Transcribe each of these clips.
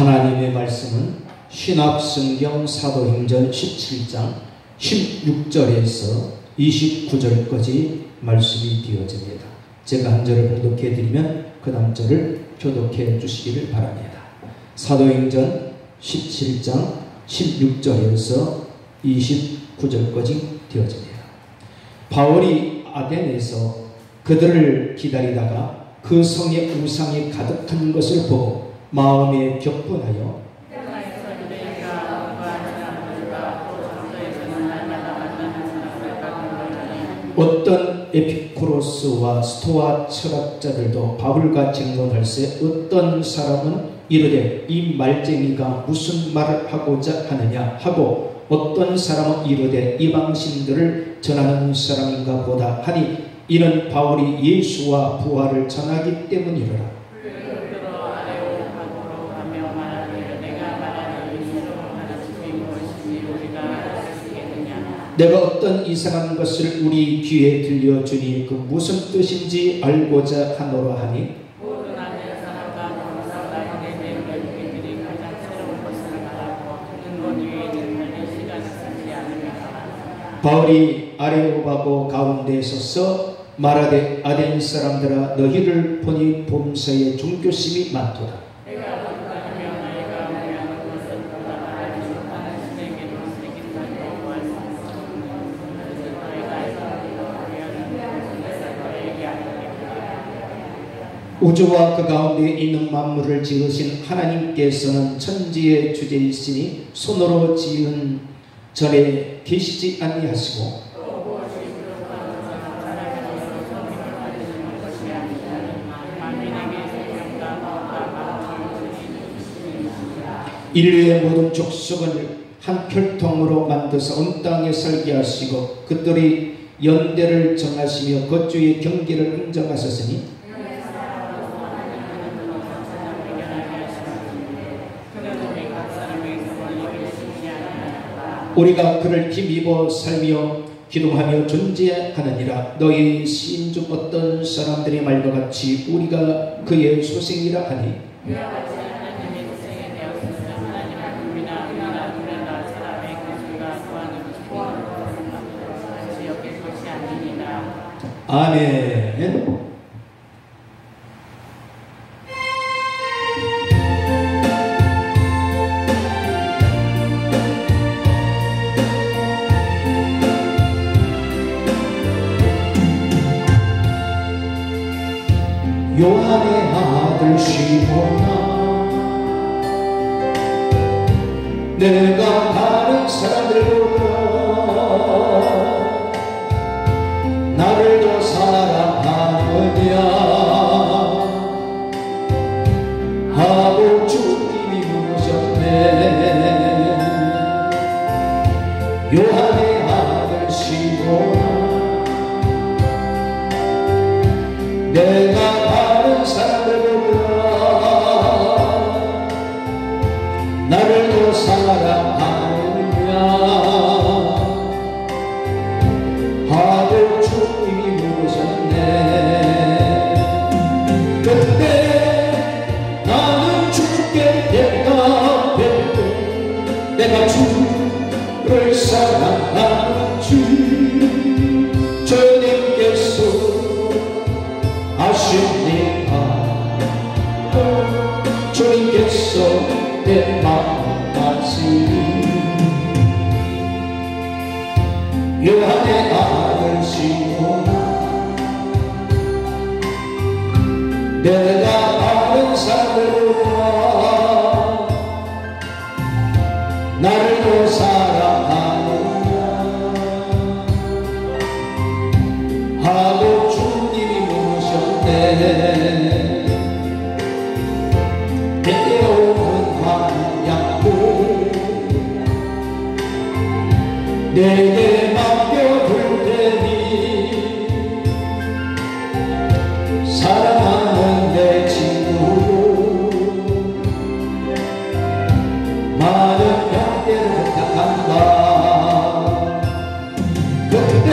하나님의 말씀은 신약성경 사도행전 17장 16절에서 29절까지 말씀이 되어집니다. 제가 한 절을 봉독해 드리면 그 다음 절을 교독해 주시기를 바랍니다. 사도행전 17장 16절에서 29절까지 되어집니다. 바울이 아덴에서 그들을 기다리다가 그 성에 우상이 가득한 것을 보고 마음에 격분하여 어떤 에피쿠로스와 스토아 철학자들도 바울과 증언할세 어떤 사람은 이르되 이 말쟁이가 무슨 말을 하고자 하느냐 하고 어떤 사람은 이르되 이방신들을 전하는 사람인가 보다 하니 이는 바울이 예수와 부활을 전하기 때문이로라. 내가 어떤 이상한 것을 우리 귀에 들려주니 그 무슨 뜻인지 알고자 하노라 하니 바울이 아레오바고 가운데 서서 말하되 아덴 사람들아 너희를 보니 봄새에 종교심이 많도다. 우주와 그 가운데 있는 만물을 지으신 하나님께서는 천지의 주제이시니 손으로 지은 전에 계시지 아니하시고 인류의 모든 족속을 한 혈통으로 만드사 온 땅에 살게 하시고 그들이 연대를 정하시며 거주의 경계를 인정하셨으니 우리가 그를 힘입어 살며 기동하며 존재하느니라. 너희 시인 중 어떤 사람들이 말과 같이 우리가 그의 소생이라 하니 아멘. 요한의 아들 시몬아 내가 다른 사람들보다 나를 더 사랑하느냐 하고 주님이 묻으셨네. 요한의 아들 시몬아 내가 다른 사람들보다 나를 더 사랑하느냐 하고 주님이 물으셨네. 그때 나는 주께 대답했고 내가 주를 사랑하는지 주님께서 아십니까? 주님께서 내 마음 아시니 요한의 아들 시몬아 내가 다른 사람들보다 나를 더 사랑하느냐 하고 주님이 묻으셨네. 때로는 환양도 내게 맡겨둘 테니 사랑하는 내 친구로 많은 병대를 부탁한다. 그때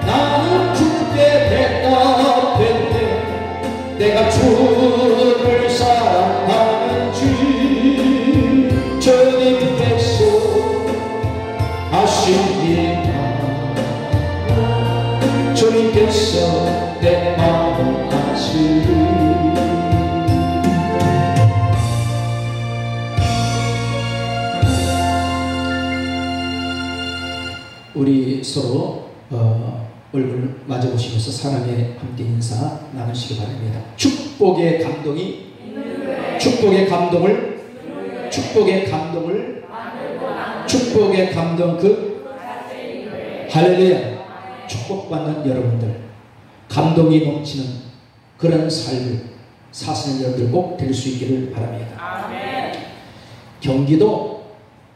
나는 주께 대답했네. 내가 주를 사랑하는지 우리 서로 얼굴 마주보시면서 사랑의 함께 인사 나누시기 바랍니다. 축복의 감동이 축복의 감동을 축복의 감동 할렐루야. 축복받는 여러분들, 감동이 넘치는 그런 삶을 사시는 여러분들 꼭 될 수 있기를 바랍니다. 아멘. 경기도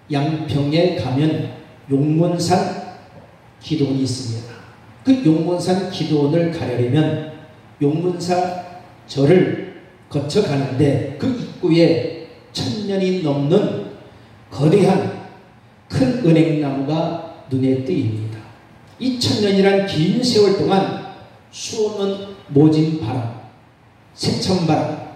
양평에 가면 용문산 기도원이 있습니다. 그 용문산 기도원을 가려면 용문산 절을 거쳐 가는데 그 입구에 1000년이 넘는 거대한 큰 은행나무가 눈에 띄입니다. 이 1000년이란 긴 세월 동안 수없는 모진 바람, 세찬바람,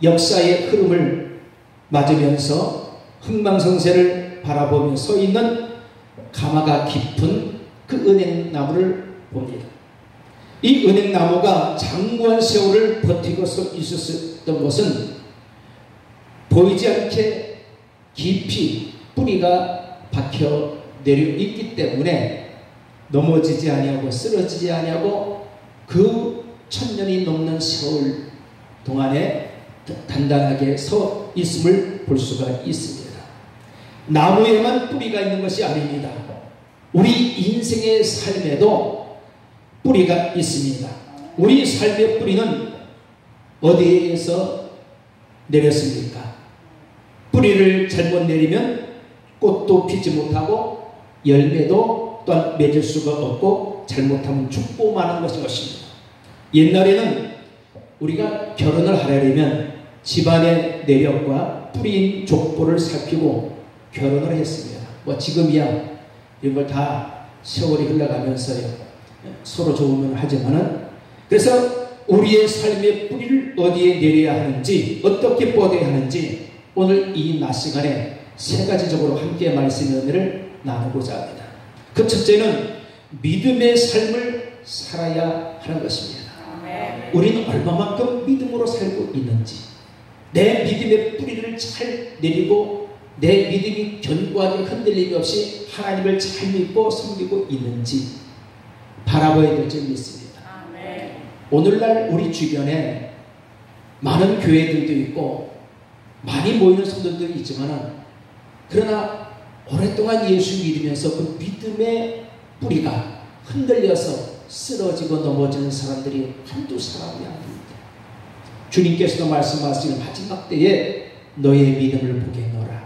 역사의 흐름을 맞으면서 흥망성쇠를 바라보며 서 있는 가마가 깊은 그 은행나무를 봅니다. 이 은행나무가 장구한 세월을 버티고 있었던 것은 보이지 않게 깊이 뿌리가 박혀 내려 있기 때문에 넘어지지 아니하고 쓰러지지 아니하고 그 1000년이 넘는 세월 동안에 단단하게 서 있음을 볼 수가 있습니다. 나무에만 뿌리가 있는 것이 아닙니다. 우리 인생의 삶에도 뿌리가 있습니다. 우리 삶의 뿌리는 어디에서 내렸습니까? 뿌리를 잘못 내리면 꽃도 피지 못하고 열매도 또한 맺을 수가 없고 잘못하면 죽고 마는 것입니다. 옛날에는 우리가 결혼을 하려면 집안의 내력과 뿌리인 족보를 살피고 결혼을 했습니다. 뭐 지금이야 이런 걸 다 세월이 흘러가면서요 서로 좋으면 하지만은, 그래서 우리의 삶의 뿌리를 어디에 내려야 하는지, 어떻게 뻗어야 하는지 오늘 이 낮 시간에 세 가지적으로 함께 말씀의 은혜를 나누고자 합니다. 그 첫째는 믿음의 삶을 살아야 하는 것입니다. 우리는 얼마만큼 믿음으로 살고 있는지, 내 믿음의 뿌리를 잘 내리고 내 믿음이 견고하게 흔들림이 없이 하나님을 잘 믿고 섬기고 있는지 바라봐야 될 줄 믿습니다. 오늘날 우리 주변에 많은 교회들도 있고 많이 모이는 성도들도 있지만, 그러나 오랫동안 예수 믿으면서 그 믿음의 뿌리가 흔들려서 쓰러지고 넘어지는 사람들이 한두 사람이 아닙니다. 주님께서도 말씀하시는 마지막 때에 너의 믿음을 보게 하노라.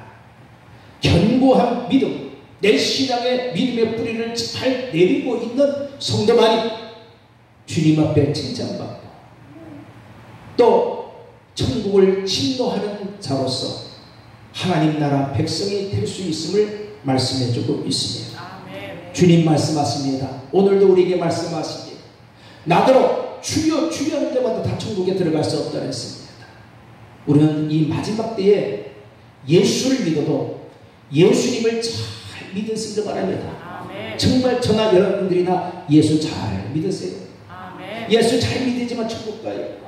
견고한 믿음, 내 신앙의 믿음의 뿌리를 잘 내리고 있는 성도만이 주님 앞에 칭찬받고 또 천국을 침노하는 자로서 하나님 나라 백성이 될 수 있음을 말씀해 주고 있습니다. 주님 말씀하십니다. 오늘도 우리에게 말씀하십니다. 나더러 주여 주여 하는 데마다 다 천국에 들어갈 수 없다 했습니다. 우리는 이 마지막 때에 예수를 믿어도 예수님을 잘 믿으시길 바랍니다. 정말 저나 여러분들이나 예수 잘 믿으세요. 예수 잘 믿으지만 천국 가요.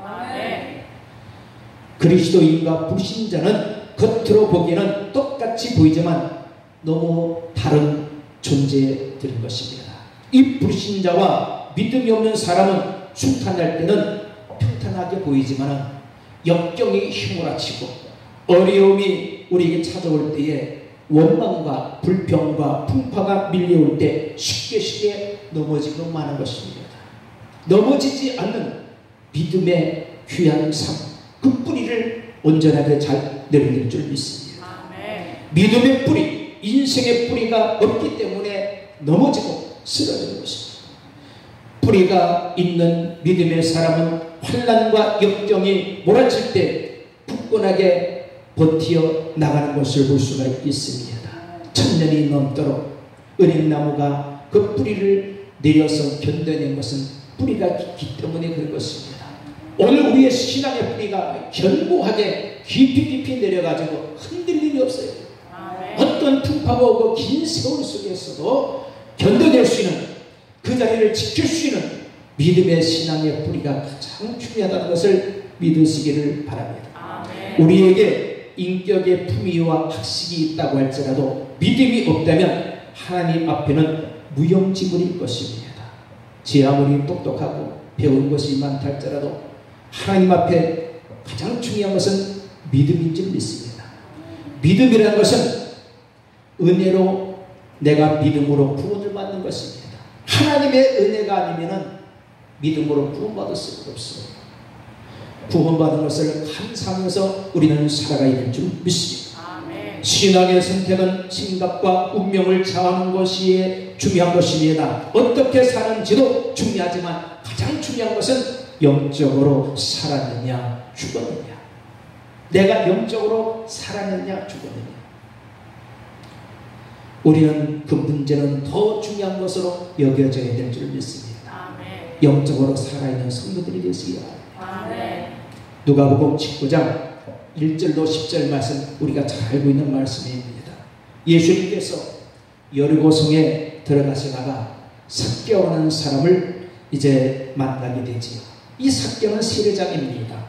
그리스도인과 불신자는 겉으로 보기에는 똑같이 보이지만 너무 다른 존재들인 것입니다. 이 불신자와 믿음이 없는 사람은 순탄할 때는 평탄하게 보이지만 역경이 휘몰아치고 어려움이 우리에게 찾아올 때에 원망과 불평과 풍파가 밀려올 때 쉽게 넘어지고 마는 것입니다. 넘어지지 않는 믿음의 귀한 삶, 그 뿌리를 온전하게 잘 내려낼 줄 믿습니다. 믿음의 뿌리, 인생의 뿌리가 없기 때문에 넘어지고 쓰러지는 것입니다. 뿌리가 있는 믿음의 사람은 환난과 역경이 몰아칠 때 굳건하게 버티어 나가는 것을 볼 수가 있습니다. 1000년이 넘도록 은행나무가 그 뿌리를 내려서 견뎌낸 것은 뿌리가 깊기 때문에 그런 것입니다. 오늘 우리의 신앙의 뿌리가 견고하게 깊이 내려가지고 흔들림이 없어요. 어떤 풍파가 오고 긴 세월 속에서도 견뎌낼 수 있는, 그 자리를 지킬 수 있는 믿음의 신앙의 뿌리가 가장 중요하다는 것을 믿으시기를 바랍니다. 우리에게 인격의 품위와 학식이 있다고 할지라도 믿음이 없다면 하나님 앞에는 무용지물일 것입니다. 제 아무리 똑똑하고 배운 것이 많다 할지라도 하나님 앞에 가장 중요한 것은 믿음인 줄 믿습니다. 믿음이라는 것은 은혜로 내가 믿음으로 구원을 받는 것입니다. 하나님의 은혜가 아니면 믿음으로 구원받을 수가 없어요. 구원받은 것을 감사하면서 우리는 살아가야 될 줄 믿습니다. 신앙의 선택은 생각과 운명을 정하는 것이 중요한 것입니다. 어떻게 사는지도 중요하지만 가장 중요한 것은 영적으로 살았느냐 죽었느냐. 내가 영적으로 살았느냐 죽었느냐. 우리는 그 문제는 더 중요한 것으로 여겨져야 될 줄 믿습니다. 영적으로 살아있는 성도들이 되시기를 바랍니다. 누가복음 19장 1절로 10절 말씀 우리가 잘 알고 있는 말씀입니다. 예수님께서 여리고성에 들어가시다가 삭개오라는 사람을 이제 만나게 되지요. 이 삭개오는 세례장입니다.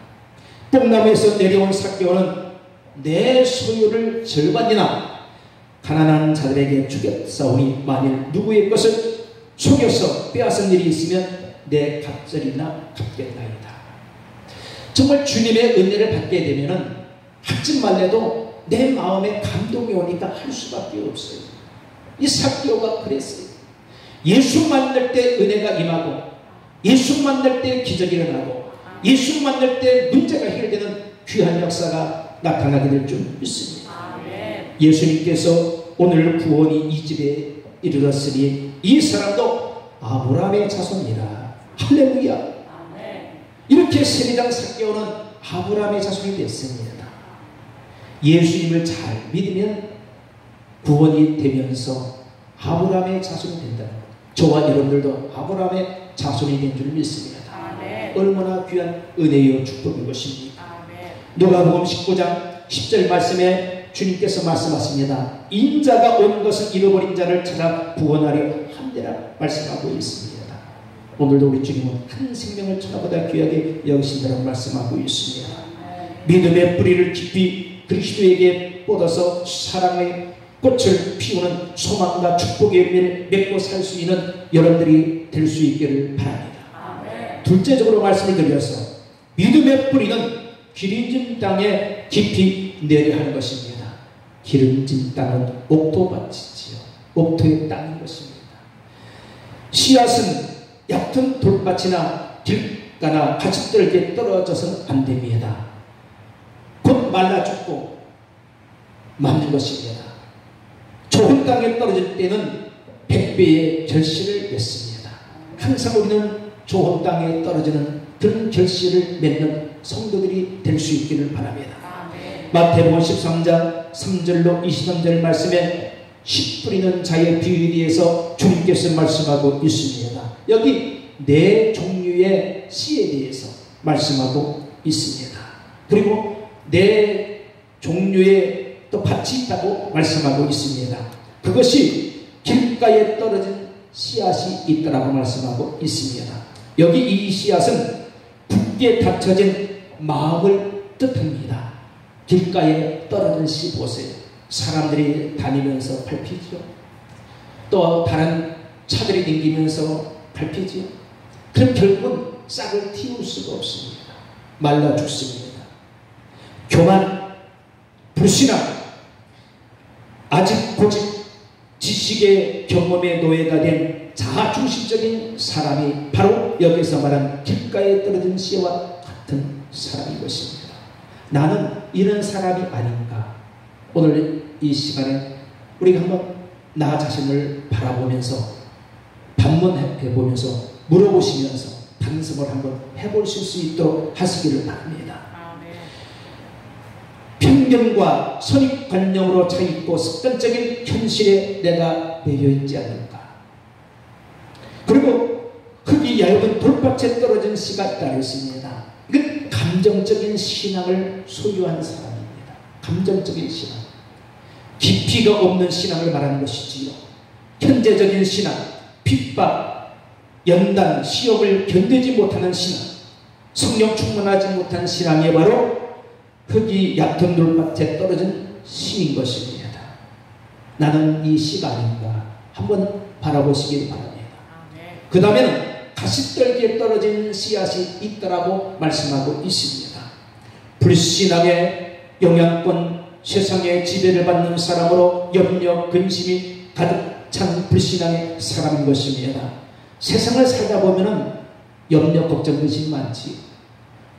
뽕나무에서 내려온 삭개오는 내 소유를 절반이나 가난한 자들에게 주겠사오니 만일 누구의 것을 속여서 빼앗은 일이 있으면 내 갑절이나 갚겠나이다. 정말 주님의 은혜를 받게 되면은 하지 말래도 내 마음에 감동이 오니까 할 수밖에 없어요. 이 삭개오가 그랬어요. 예수 만날 때 은혜가 임하고, 예수 만날 때 기적이 일어나고, 예수 만날 때 문제가 해결되는 귀한 역사가 나타나게 될 줄 믿습니다. 예수님께서 오늘 구원이 이 집에 이르렀으니 이 사람도 아브라함의 자손이라. 할렐루야. 이렇게 세례장 삭개오는 아브라함의 자손이 됐습니다. 예수님을 잘 믿으면 구원이 되면서 아브라함의 자손이 된다는 것. 저와 여러분들도 아브라함의 자손이 된 줄 믿습니다. 얼마나 귀한 은혜요 축복인 것입니까? 누가복음 19장 10절 말씀에 주님께서 말씀하십니다. 인자가 온 것은 잃어버린 자를 찾아 구원하려 함이라 말씀하고 있습니다. 오늘도 우리 주님은 한 생명을 천하보다 귀하게 여기신다고 말씀하고 있습니다. 믿음의 뿌리를 깊이 그리스도에게 뻗어서 사랑의 꽃을 피우는 소망과 축복의 의미를 맺고 살 수 있는 여러분들이 될 수 있기를 바랍니다. 둘째적으로 말씀을 드려서 믿음의 뿌리는 기름진 땅에 깊이 내려 하는 것입니다. 기름진 땅은 옥토밭이지요. 옥토의 땅인 것입니다. 씨앗은 얕은 돌밭이나 길가나 가축들에게 떨어져서는 안 됩니다. 곧 말라 죽고 맞는 것입니다. 좋은 땅에 떨어질 때는 100배의 결실을 맺습니다. 항상 우리는 좋은 땅에 떨어지는 그런 결실을 맺는 성도들이 될 수 있기를 바랍니다. 마태복음 13장 3절로 23절 말씀에 씨 뿌리는 자의 비유에 대해서 주님께서 말씀하고 있습니다. 여기 네 종류의 씨에 대해서 말씀하고 있습니다. 그리고 네 종류의 또 밭이 있다고 말씀하고 있습니다. 그것이 길가에 떨어진 씨앗이 있다라고 말씀하고 있습니다. 여기 이 씨앗은 굳게 닫혀진 마음을 뜻합니다. 길가에 떨어진 씨 보세요. 사람들이 다니면서 밟히죠. 또 다른 차들이 다니면서 밟히죠. 그럼 결국은 싹을 틔울 수가 없습니다. 말라 죽습니다. 교만, 불신앙, 아직 고집, 지식의 경험의 노예가 된 자아중심적인 사람이 바로 여기서 말한 길가에 떨어진 씨와 같은 사람인 것입니다. 나는 이런 사람이 아닌가. 오늘 이 시간에 우리가 한번 나 자신을 바라보면서 반문해보면서 물어보시면서 반성을 한번 해보실 수 있도록 하시기를 바랍니다. 편견과 선입관념으로 차있고 습관적인 현실에 내가 매여있지 않을까. 그리고 흙이 얇은 돌밭에 떨어진 씨가 있다 했습니다. 이건 감정적인 신앙을 소유한 사람입니다. 감정적인 신앙. 깊이가 없는 신앙을 말하는 것이지요. 현재적인 신앙, 핍박, 연단, 시험을 견디지 못하는 신앙, 성령 충만하지 못한 신앙이 바로 흙이 얕은 돌밭에 떨어진 씨인 것입니다. 나는 이 씨가 아닌가. 한번 바라보시기 바랍니다. 그 다음에는 가시떨기에 떨어진 씨앗이 있더라고 말씀하고 있습니다. 불신앙의 영향권, 세상의 지배를 받는 사람으로 염려, 근심이 가득 찬 불신앙의 사람인 것입니다. 세상을 살다 보면은 염려, 걱정, 근심이 많지.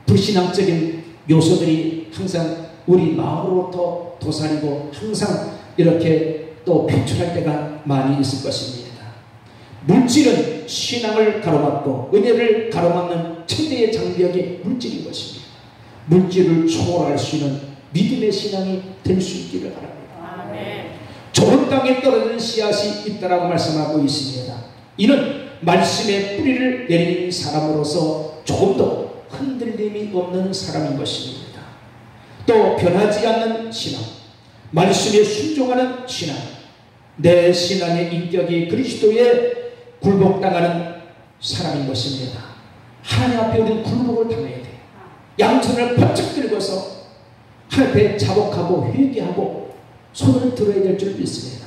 불신앙적인 요소들이 항상 우리 마음으로부터 도사리고 항상 이렇게 또 표출할 때가 많이 있을 것입니다. 물질은 신앙을 가로막고 은혜를 가로막는 최대의 장벽이 물질인 것입니다. 물질을 초월할 수 있는 믿음의 신앙이 될 수 있기를 바랍니다. 아멘. 좋은 땅에 떨어진 씨앗이 있다라고 말씀하고 있습니다. 이는 말씀의 뿌리를 내린 사람으로서 조금 더 흔들림이 없는 사람인 것입니다. 또 변하지 않는 신앙, 말씀에 순종하는 신앙, 내 신앙의 인격이 그리스도에 굴복당하는 사람인 것입니다. 하나님 앞에 우리는 굴복을 당해야 돼요. 양손을 번쩍 들고서 하나님 앞에 자복하고 회개하고 손을 들어야 될 줄 믿습니다.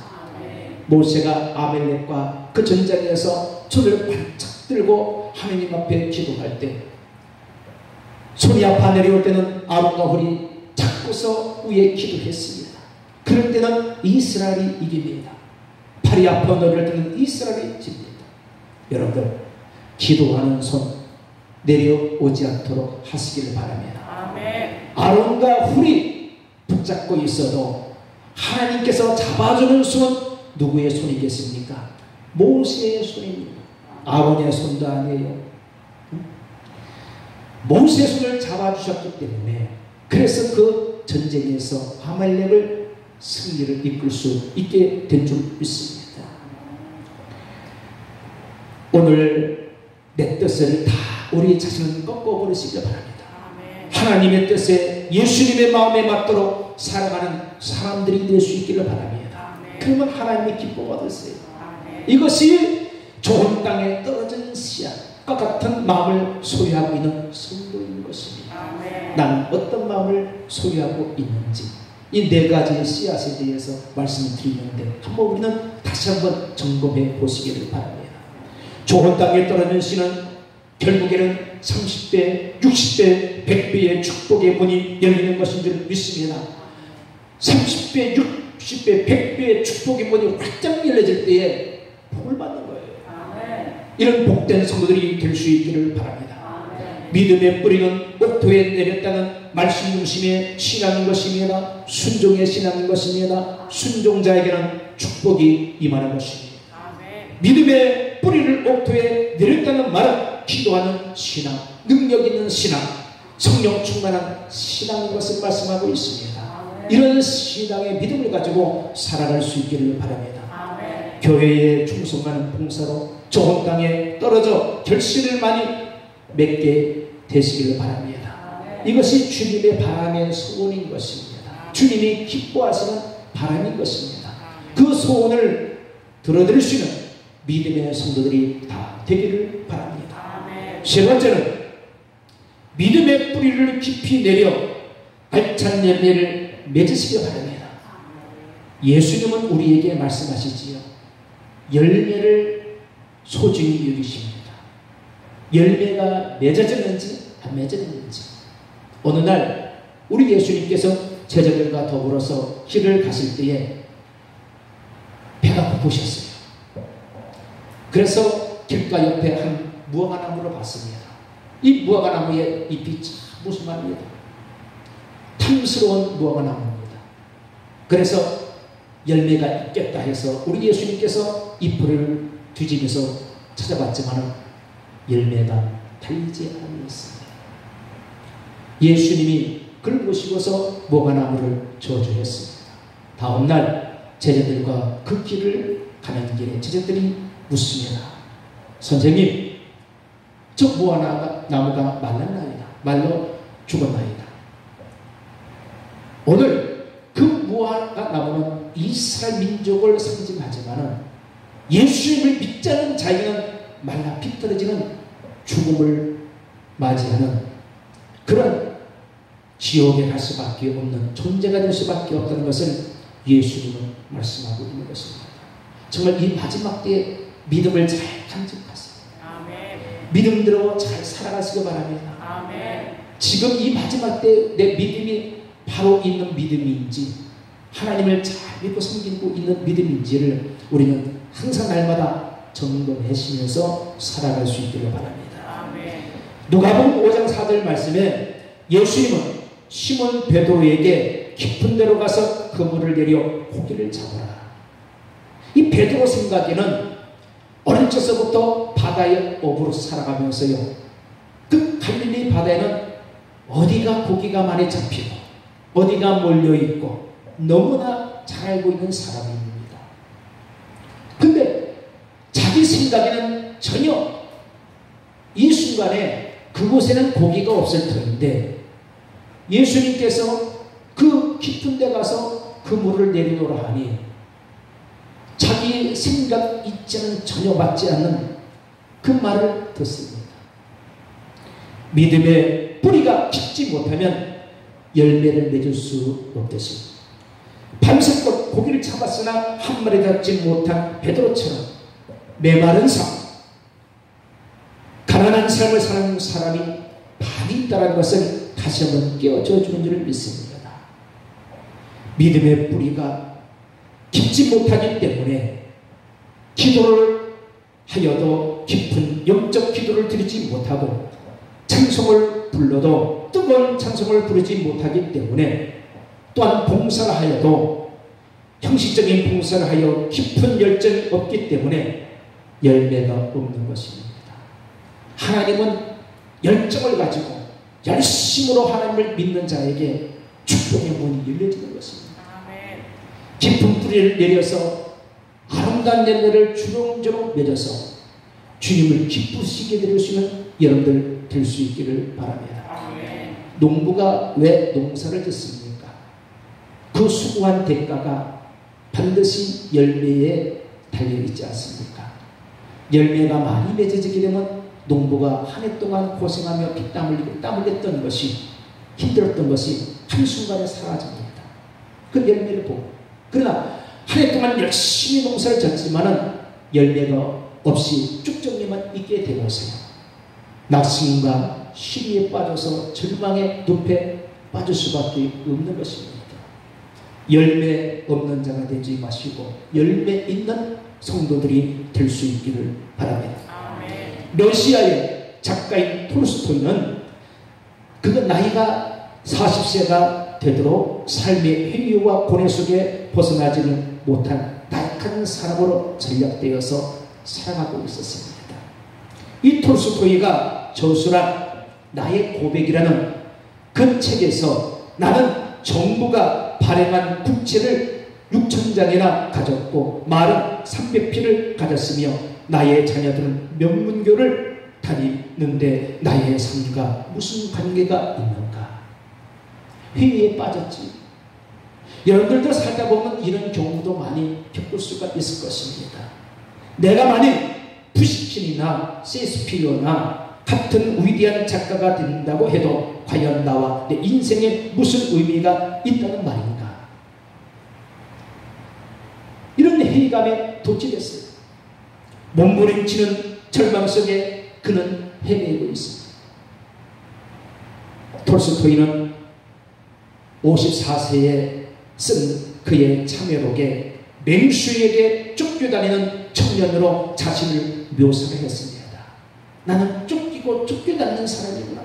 모세가 아멜렉과 그 전장에서 손을 번쩍 들고 하나님 앞에 기도할 때 손이 아파 내려올 때는 아론과 홀이 잡고서 위에 기도했습니다. 그럴 때는 이스라엘이 이깁니다. 팔이 아파 내려올 때는 이스라엘이 집니다. 여러분들 기도하는 손 내려오지 않도록 하시기를 바랍니다. 아멘. 아론과 훌이 붙잡고 있어도 하나님께서 잡아주는 손 누구의 손이겠습니까? 모세의 손입니다. 아론의 손도 아니에요. 모세의 손을 잡아주셨기 때문에 그래서 그 전쟁에서 아말렉을 승리를 이끌 수 있게 된 줄 믿습니다. 오늘 내 뜻을 다 우리 자신을 꺾어버리시기 바랍니다. 하나님의 뜻에 예수님의 마음에 맞도록 살아가는 사람들이 될 수 있기를 바랍니다. 그러면 하나님의 기뻐 받으세요. 이것이 좋은 땅에 떨어진 씨앗과 같은 마음을 소유하고 있는 성도인 것입니다. 나는 어떤 마음을 소유하고 있는지 이 네 가지의 씨앗에 대해서 말씀을 드리는데 한번 우리는 다시 한번 점검해 보시기를 바랍니다. 좋은 땅에 떨어진 씨는 결국에는 30배, 60배, 100배의 축복의 문이 열리는 것인 줄 믿습니다. 30배, 60배, 100배의 축복의 문이 활짝 열려질 때에 복을 받는 거예요. 이런 복된 성도들이 될 수 있기를 바랍니다. 믿음의 뿌리는 옥토에 내렸다는 말씀 중심의 신앙인 것입니다. 순종의 신앙인 것입니다. 순종자에게는 축복이 임하는 것입니다. 믿음의 뿌리를 옥토에 내렸다는 말은 기도하는 신앙, 능력 있는 신앙, 성령 충만한 신앙인 것을 말씀하고 있습니다. 이런 신앙의 믿음을 가지고 살아갈 수 있기를 바랍니다. 교회에 충성하는 봉사로 좋은 땅에 떨어져 결실을 많이 맺게 되시기를 바랍니다. 이것이 주님의 바람의 소원인 것입니다. 주님이 기뻐하시는 바람인 것입니다. 그 소원을 들어드릴 수 있는 믿음의 성도들이 다 되기를 바랍니다. 세 번째는 믿음의 뿌리를 깊이 내려 알찬 열매를 맺으시기 바랍니다. 예수님은 우리에게 말씀하시지요. 열매를 소중히 여기십니다. 열매가 맺어졌는지 안 맺어졌는지. 어느 날 우리 예수님께서 제자들과 더불어서 길을 가실 때에 배가 고프셨어요. 그래서 길가 옆에 한 무화과나무를 봤습니다. 이 무화과나무의 잎이 참 무슨 말입니다. 탐스러운 무화과나무입니다. 그래서 열매가 있겠다 해서 우리 예수님께서 잎을 뒤지면서 찾아봤지만 열매가 달리지 않았습니다. 예수님이 그를 보시고서 무화과나무를 저주했습니다. 다음날 제자들과 그 길을 가는 길에 제자들이 묻습니다. 선생님, 저 무화과나무가 말랐나이다. 말라 죽었나이다. 오늘 그 무화과나무는 이스라엘 민족을 상징하지만 예수님을 믿지 않는 자에게는 말라 비틀어지는 죽음을 맞이하는 그런 지옥에 갈 수밖에 없는 존재가 될 수밖에 없다는 것을 예수님은 말씀하고 있는 것입니다. 정말 이 마지막 때에 믿음을 잘 간직하세요. 믿음대로 잘 살아가시기 바랍니다. 지금 이 마지막 때 내 믿음이 바로 있는 믿음인지, 하나님을 잘 믿고 섬기고 있는 믿음인지를 우리는 항상 날마다 점검하시면서 살아갈 수 있기를 바랍니다. 누가복음 5장 4절 말씀에 예수님은 시몬 베드로에게 깊은 데로 가서 그물을 내려 고기를 잡아라. 이 베드로 생각에는 어릴 적서부터 바다의 어부로 살아가면서요, 그 갈릴리 바다에는 어디가 고기가 많이 잡히고 어디가 몰려있고 너무나 잘 알고 있는 사람입니다. 근데 자기 생각에는 전혀 이 순간에 그곳에는 고기가 없을 터인데 예수님께서 그 깊은 데 가서 그 물을 내리노라 하니 자기 생각 있지는 전혀 맞지 않는 그 말을 듣습니다. 믿음의 뿌리가 깊지 못하면 열매를 맺을 수 없듯이 밤새껏 고기를 잡았으나 한 마리 잡지 못한 베드로처럼 메마른 삶, 가난한 삶을 사는 사람이 많이 있다는 것을 다시 한번 깨워줘 주는 줄을 믿습니다. 믿음의 뿌리가 깊지 못하기 때문에 기도를 하여도 깊은 영적 기도를 드리지 못하고 찬송을 불러도 뜨거운 찬송을 부르지 못하기 때문에 또한 봉사를 하여도 형식적인 봉사를 하여 깊은 열정이 없기 때문에 열매가 없는 것입니다. 하나님은 열정을 가지고 열심으로 하나님을 믿는 자에게 축복의 문이 열려지는 것입니다. 깊은 뿌리를 내려서 아름다운 열매를 주렁주렁 맺어서 주님을 기쁘시게 될 수 있는 여러분들 될 수 있기를 바랍니다. 농부가 왜 농사를 짓습니까? 그 수고한 대가가 반드시 열매에 달려있지 않습니까? 열매가 많이 맺어지게 되면 농부가 한 해 동안 고생하며 피땀 흘리고 땀 흘렸던 것이, 힘들었던 것이 한순간에 사라집니다. 그 열매를 보고. 그러나 한 해 동안 열심히 농사를 졌지만은 열매가 없이 쭉정리만 있게 되고서요, 낙심과 시리에 빠져서 절망의 늪에 빠질 수밖에 없는 것입니다. 열매 없는 자가 되지 마시고 열매 있는 성도들이 될 수 있기를 바랍니다. 러시아의 작가인 톨스토이는 그가 나이가 40세가 되도록 삶의 회유와 고뇌 속에 벗어나지는 못한 나약한 사람으로 전락되어서 살아가고 있었습니다. 이 톨스토이가 저술한 나의 고백이라는 그 책에서 나는 정부가 발행한 국채를 6,000장이나 가졌고 말은 300피를 가졌으며 나의 자녀들은 명문교를 다니는데 나의 삶과 무슨 관계가 있는가? 회의에 빠졌지. 여러분들도 살다 보면 이런 경우도 많이 겪을 수가 있을 것입니다. 내가 만약 푸시킨이나 셰익스피어나 같은 위대한 작가가 된다고 해도 과연 나와 내 인생에 무슨 의미가 있다는 말인가? 이런 회의감에 도취됐어요. 몸부림치는 절망 속에 그는 헤매고 있습니다. 톨스토이는 54세에 쓴 그의 참여록에 맹수에게 쫓겨다니는 청년으로 자신을 묘사를 했습니다. 나는 쫓기고 쫓겨다니는 사람이구나.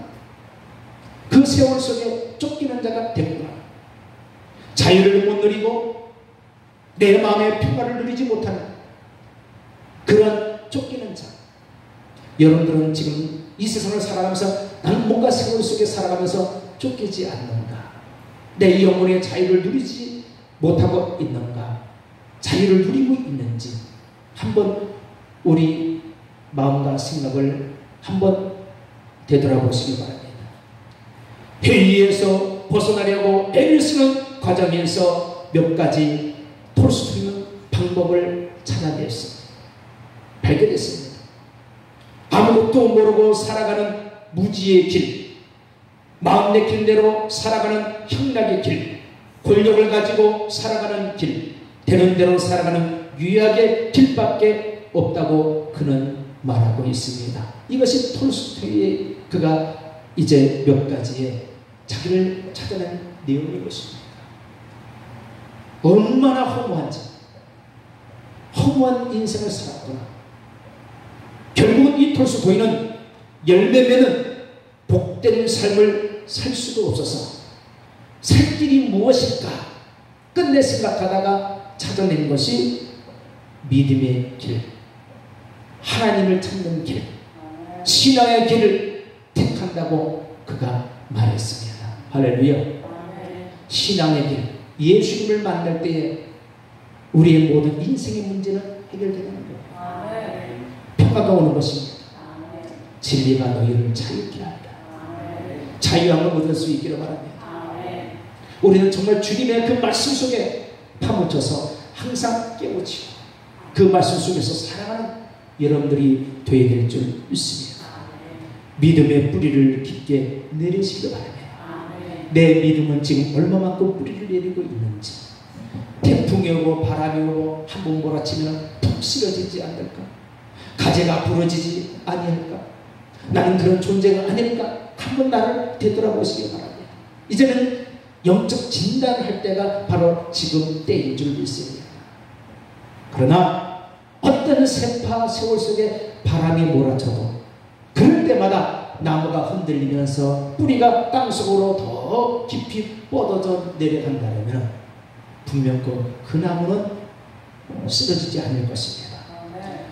그 세월 속에 쫓기는 자가 되구나. 자유를 못 누리고 내 마음의 평화를 누리지 못하는 그런 쫓기는 자. 여러분들은 지금 이 세상을 살아가면서 나는 뭔가 세월 속에 살아가면서 쫓기지 않는가? 내 영혼의 자유를 누리지 못하고 있는가? 자유를 누리고 있는지 한번 우리 마음과 생각을 한번 되돌아보시기 바랍니다. 회의에서 벗어나려고 애를 쓰는 과정에서 몇 가지 톨스토이는 방법을 찾아냈습니다. 발견했습니다. 아무것도 모르고 살아가는 무지의 길, 마음 내키는 대로 살아가는 향락의 길, 권력을 가지고 살아가는 길, 되는 대로 살아가는 유약의 길밖에 없다고 그는 말하고 있습니다. 이것이 톨스토이의 그가 이제 몇 가지의 자기를 찾아낸 내용인 것입니다. 얼마나 허무한지, 허무한 인생을 살았구나. 결국은 이 톨스토이는 열매 맺는 복된 삶을 살 수도 없어서 살 길이 무엇일까 끝내 생각하다가 찾아낸 것이 믿음의 길, 하나님을 찾는 길, 신앙의 길을 택한다고 그가 말했습니다. 할렐루야. 신앙의 길, 예수님을 만날 때에 우리의 모든 인생의 문제는 해결되는 거예요. 평화가 오는 것입니다. 진리가 너희를 자유케 한다. 자유함을 얻을 수 있기를 바랍니다. 우리는 정말 주님의 그 말씀 속에 파묻혀서 항상 깨우치고 그 말씀 속에서 살아가는 여러분들이 되어야 될 줄 믿습니다. 믿음의 뿌리를 깊게 내리시기 바랍니다. 내 믿음은 지금 얼마만큼 뿌리를 내리고 있는지, 태풍이 오고 바람이 오고 한번 몰아치면 푹 쓰러지지 않을까? 가재가 부러지지 아니할까? 나는 그런 존재가 아닐까? 한번 나를 되돌아보시기 바랍니다. 이제는 영적 진단을 할 때가 바로 지금 때인 줄 믿습니다. 그러나 어떤 세파 세월 속에 바람이 몰아쳐도 그럴 때마다 나무가 흔들리면서 뿌리가 땅속으로 더 깊이 뻗어져 내려간다면 분명 그 나무는 쓰러지지 않을 것입니다.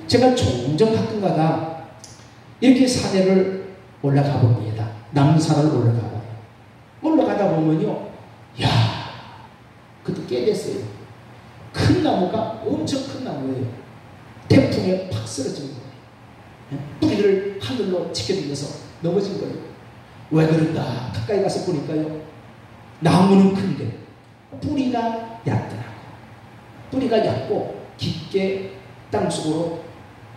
제가 종종 가끔가다 이렇게 산에를 올라가 봅니다. 남산을 올라가다 보면요, 야, 그것도 꽤 됐어요. 큰 나무가 엄청 큰 나무예요. 태풍에 팍 쓰러진 거예요. 뿌리를 하늘로 지켜들면서 넘어진 거예요. 왜 그런가? 가까이 가서 보니까요, 나무는 큰데 뿌리가 얕더라고. 뿌리가 얕고 깊게 땅속으로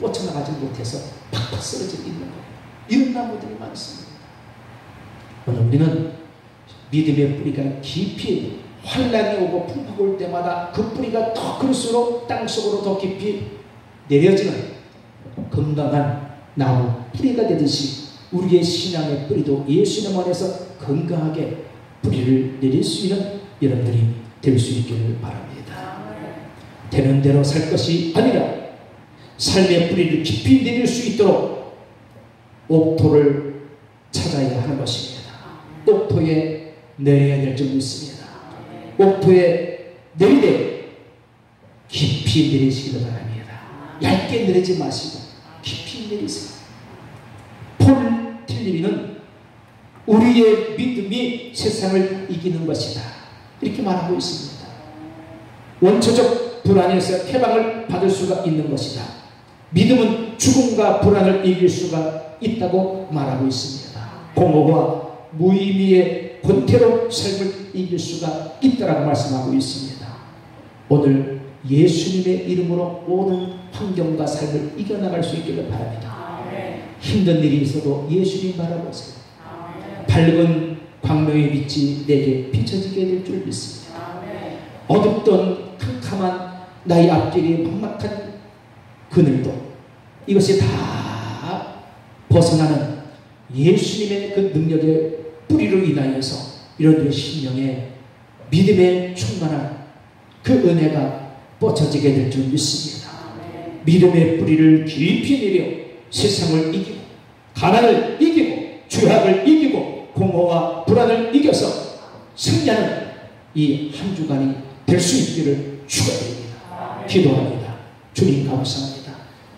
뻗쳐나가지 못해서 팍팍 쓰러져 있는 거예요. 이런 나무들이 많습니다. 오늘 우리는 믿음의 뿌리가 깊이, 환란이 오고 풍파가 올 때마다 그 뿌리가 더 클수록 땅속으로 더 깊이 내려지는 건강한 나무 뿌리가 되듯이 우리의 신앙의 뿌리도 예수님 안에서 건강하게 뿌리를 내릴 수 있는 여러분들이 될 수 있기를 바랍니다. 되는 대로 살 것이 아니라 삶의 뿌리를 깊이 내릴 수 있도록 옥토를 찾아야 하는 것입니다. 옥토에 내려야 될 줄 믿습니다. 옥토에 내리되 깊이 내리시기를 바랍니다. 얇게 내리지 마시고 깊이 내리세요. 폴 틸리는 우리의 믿음이 세상을 이기는 것이다, 이렇게 말하고 있습니다. 원초적 불안에서 해방을 받을 수가 있는 것이다. 믿음은 죽음과 불안을 이길 수가 있다고 말하고 있습니다. 공허와 무의미의 권태로운 삶을 이길 수가 있다고 말씀하고 있습니다. 오늘 예수님의 이름으로 모든 환경과 삶을 이겨나갈 수 있기를 바랍니다. 힘든 일이 있어도 예수님 바라보세요. 밝은 광명의 빛이 내게 비춰지게 될 줄 믿습니다. 어둡던 캄캄한 나의 앞길이 막막한 그늘도 이것이 다 벗어나는 예수님의 그 능력의 뿌리로 인하여서 이런 심령에 믿음에 충만한 그 은혜가 뻗쳐지게 될 줄 믿습니다. 믿음의 뿌리를 깊이 내려 세상을 이기고 가난을 이기고 죄악을 이기고 공허와 불안을 이겨서 승리하는 이 한 주간이 될 수 있기를 축원드립니다. 기도합니다. 주님 감사합니다.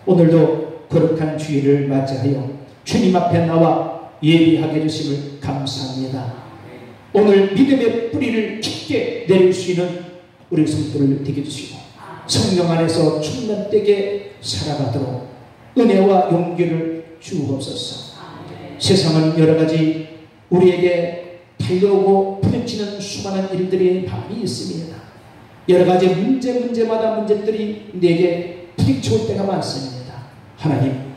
오늘도 거룩한 주일을 맞이하여 주님 앞에 나와 예비하게 해주심을 감사합니다. 오늘 믿음의 뿌리를 깊게 내릴 수 있는 우리 성도를 되게 해주시고 성령 안에서 충만되게 살아가도록 은혜와 용기를 주옵소서. 세상은 여러가지 우리에게 달려오고 부딪히는 수많은 일들이 많이 있습니다. 여러가지 문제마다 문제들이 내게 부딪혀올 때가 많습니다. 하나님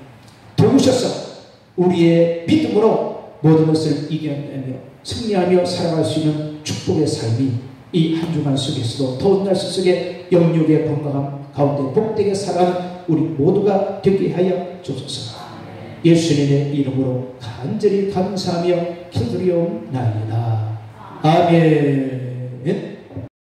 도우셔서 우리의 믿음으로 모든 것을 이겨내며 승리하며 살아갈 수 있는 축복의 삶이 이 한 주간 속에서도 더운 날씨 속에 영육의 건강함 가운데 복되게 살아가는 우리 모두가 되게 하여 주소서. 예수님의 이름으로 간절히 감사하며 기도리옵나이다. 아멘.